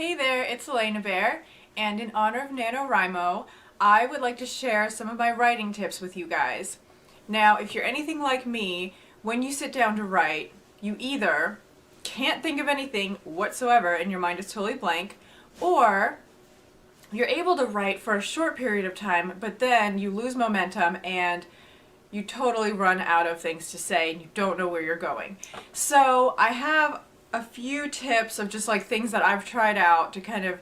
Hey there, it's Elena Bear, and in honor of NaNoWriMo, I would like to share some of my writing tips with you guys. Now, if you're anything like me, when you sit down to write, you either can't think of anything whatsoever and your mind is totally blank, or you're able to write for a short period of time, but then you lose momentum and you totally run out of things to say and you don't know where you're going. So I have a few tips of just like things that I've tried out to kind of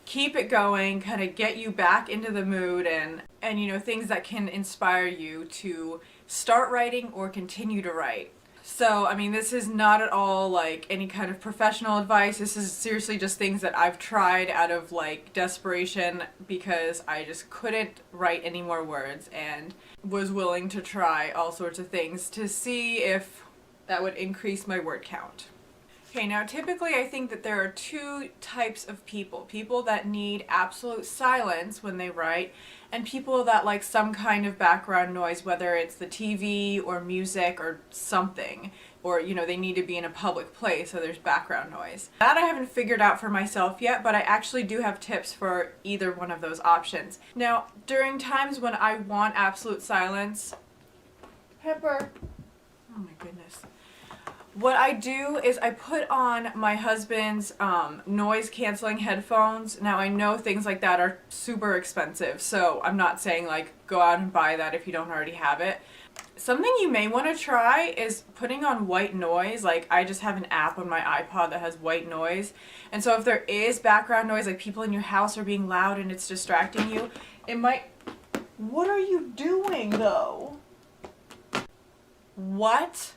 keep it going, kind of get you back into the mood and you know, things that can inspire you to start writing or continue to write. So, I mean, this is not at all like any kind of professional advice. This is seriously just things that I've tried out of like desperation because I just couldn't write any more words and was willing to try all sorts of things to see if that would increase my word count. Okay, now typically I think that there are two types of people. People that need absolute silence when they write, and people that like some kind of background noise, whether it's the TV or music or something, or you know, they need to be in a public place so there's background noise. That I haven't figured out for myself yet, but I actually do have tips for either one of those options. Now, during times when I want absolute silence, Pepper, oh my goodness. What I do is I put on my husband's noise canceling headphones. Now I know things like that are super expensive, so I'm not saying like go out and buy that if you don't already have it. Something you may want to try is putting on white noise. Like I just have an app on my iPod that has white noise. And so if there is background noise, like people in your house are being loud and it's distracting you, it might... What are you doing though? What?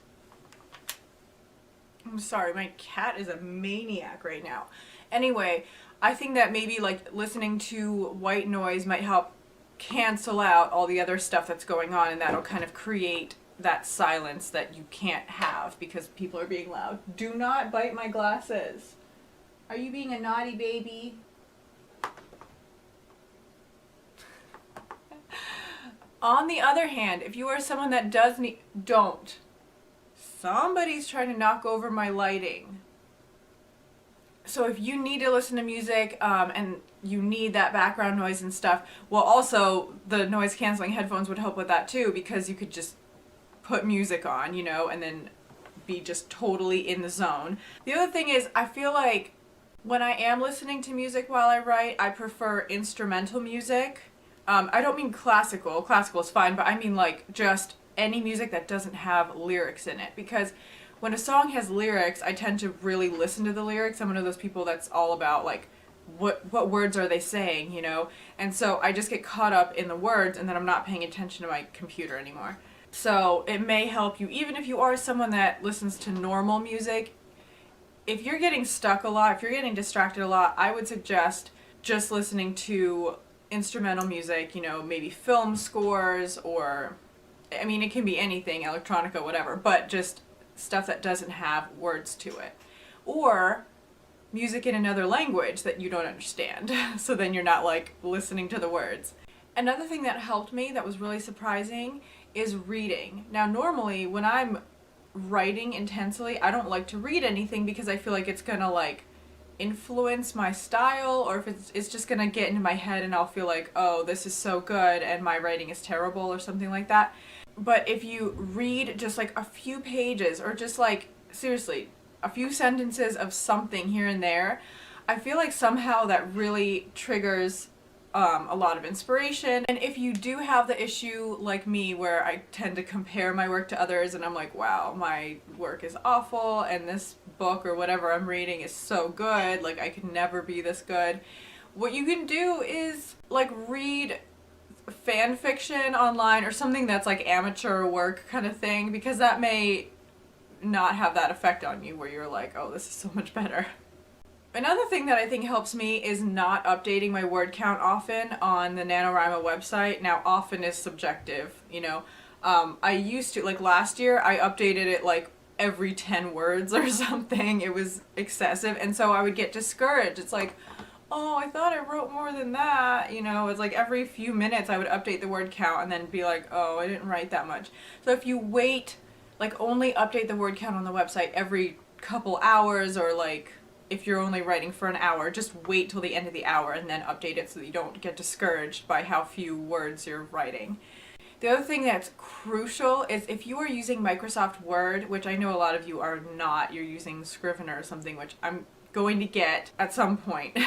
I'm sorry, my cat is a maniac right now. Anyway, I think that maybe like listening to white noise might help cancel out all the other stuff that's going on, and that'll kind of create that silence that you can't have because people are being loud. Do not bite my glasses. Are you being a naughty baby? On the other hand, if you are someone that does need... Don't. Somebody's trying to knock over my lighting. So if you need to listen to music and you need that background noise and stuff, well also the noise canceling headphones would help with that too, because you could just put music on, you know, and then be just totally in the zone. The other thing is I feel like when I am listening to music while I write, I prefer instrumental music. I don't mean classical. Classical is fine, but I mean like just any music that doesn't have lyrics in it, because when a song has lyrics I tend to really listen to the lyrics. I'm one of those people that's all about like what words are they saying, you know, and so I just get caught up in the words and then I'm not paying attention to my computer anymore. So it may help you even if you are someone that listens to normal music. If you're getting stuck a lot, if you're getting distracted a lot, I would suggest just listening to instrumental music, you know, maybe film scores, or I mean, it can be anything, electronica, whatever, but just stuff that doesn't have words to it. Or music in another language that you don't understand, so then you're not like listening to the words. Another thing that helped me that was really surprising is reading. Now normally when I'm writing intensely, I don't like to read anything because I feel like it's gonna like influence my style, or if it's just gonna get into my head and I'll feel like, oh, this is so good and my writing is terrible or something like that. But if you read just like a few pages or just like seriously a few sentences of something here and there, I feel like somehow that really triggers a lot of inspiration. And if you do have the issue like me where I tend to compare my work to others and I'm like, wow, my work is awful and this book or whatever I'm reading is so good, like I could never be this good, what you can do is like read fan fiction online or something that's like amateur work kind of thing, because that may not have that effect on you where you're like, oh, this is so much better. Another thing that I think helps me is not updating my word count often on the NaNoWriMo website. Now, often is subjective, you know. I used to, like last year, I updated it like every 10 words or something. It was excessive, and so I would get discouraged. It's like, oh, I thought I wrote more than that, you know. It's like every few minutes I would update the word count and then be like, oh, I didn't write that much. So if you wait, like only update the word count on the website every couple hours or like if you're only writing for an hour, just wait till the end of the hour and then update it so that you don't get discouraged by how few words you're writing. The other thing that's crucial is if you are using Microsoft Word, which I know a lot of you are not, you're using Scrivener or something, which I'm going to get at some point,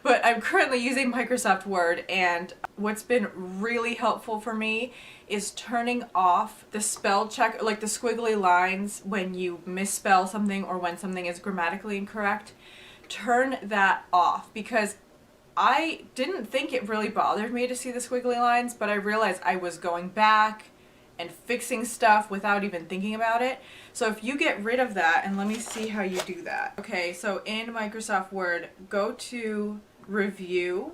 but I'm currently using Microsoft Word, and what's been really helpful for me is turning off the spell check, like the squiggly lines when you misspell something or when something is grammatically incorrect. Turn that off, because I didn't think it really bothered me to see the squiggly lines, but I realized I was going back and fixing stuff without even thinking about it. So if you get rid of that, and let me see how you do that. Okay, so in Microsoft Word, go to Review,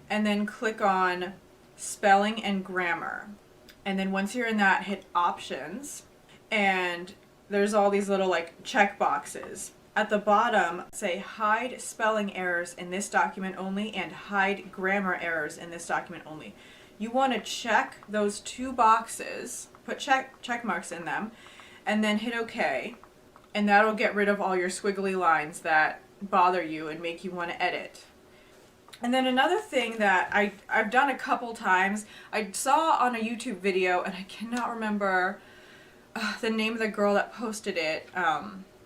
and then click on Spelling and Grammar. And then once you're in that, hit Options, and there's all these little like check boxes. At the bottom, say hide spelling errors in this document only and hide grammar errors in this document only. You want to check those two boxes, put check marks in them, and then hit OK, and that'll get rid of all your squiggly lines that bother you and make you want to edit. And then another thing that I've done a couple times, I saw on a YouTube video, and I cannot remember the name of the girl that posted it.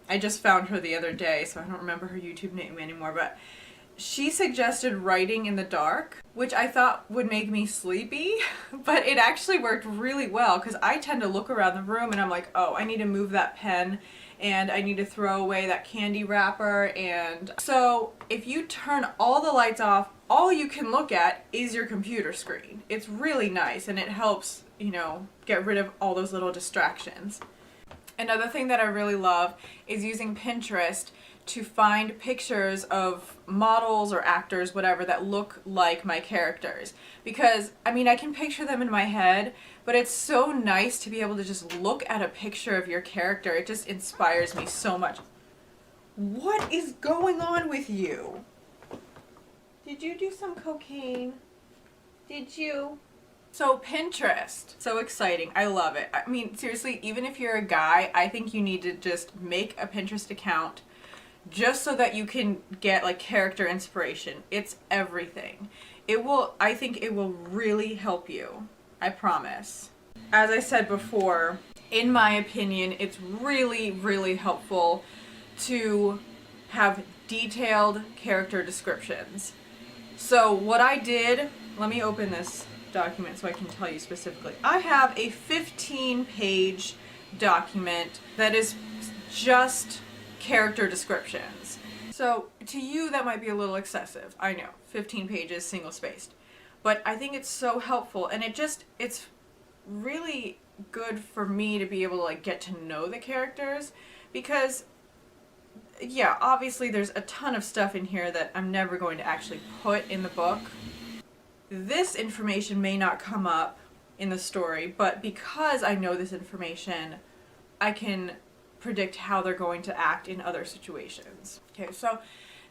I just found her the other day, so I don't remember her YouTube name anymore, but she suggested writing in the dark, which I thought would make me sleepy, but it actually worked really well, because I tend to look around the room and I'm like, oh, I need to move that pen, and I need to throw away that candy wrapper. And so if you turn all the lights off, all you can look at is your computer screen. It's really nice, and it helps, you know, get rid of all those little distractions. Another thing that I really love is using Pinterest to find pictures of models or actors, whatever, that look like my characters. Because, I mean, I can picture them in my head, but it's so nice to be able to just look at a picture of your character. It just inspires me so much. What is going on with you? Did you do some cocaine? Did you? So Pinterest, so exciting. I love it. I mean, seriously, even if you're a guy, I think you need to just make a Pinterest account just so that you can get like character inspiration. It's everything. I think it will really help you. I promise. As I said before, in my opinion, it's really, really helpful to have detailed character descriptions. So what I did, let me open this document so I can tell you specifically. I have a 15-page document that is just character descriptions. So to you that might be a little excessive. I know, 15 pages, single-spaced. But I think it's so helpful, and it's really good for me to be able to like get to know the characters, because yeah, obviously there's a ton of stuff in here that I'm never going to actually put in the book. This information may not come up in the story, but because I know this information, I can predict how they're going to act in other situations. Okay, so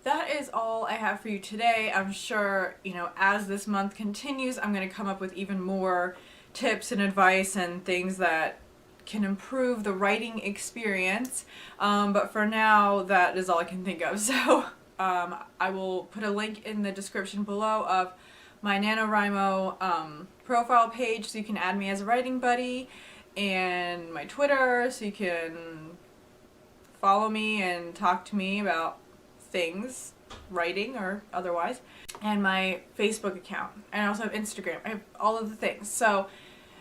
that is all I have for you today. I'm sure, you know, as this month continues, I'm going to come up with even more tips and advice and things that can improve the writing experience. But for now, that is all I can think of. So I will put a link in the description below of my NaNoWriMo profile page so you can add me as a writing buddy, and my Twitter so you can follow me and talk to me about things, writing or otherwise, and my Facebook account. And I also have Instagram. I have all of the things. So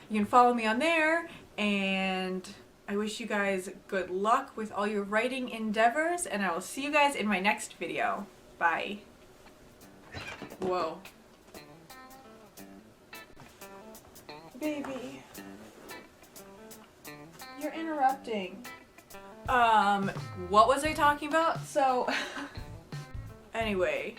you can follow me on there, and I wish you guys good luck with all your writing endeavors, and I will see you guys in my next video. Bye. Whoa. Baby. You're interrupting. What was I talking about? So, anyway.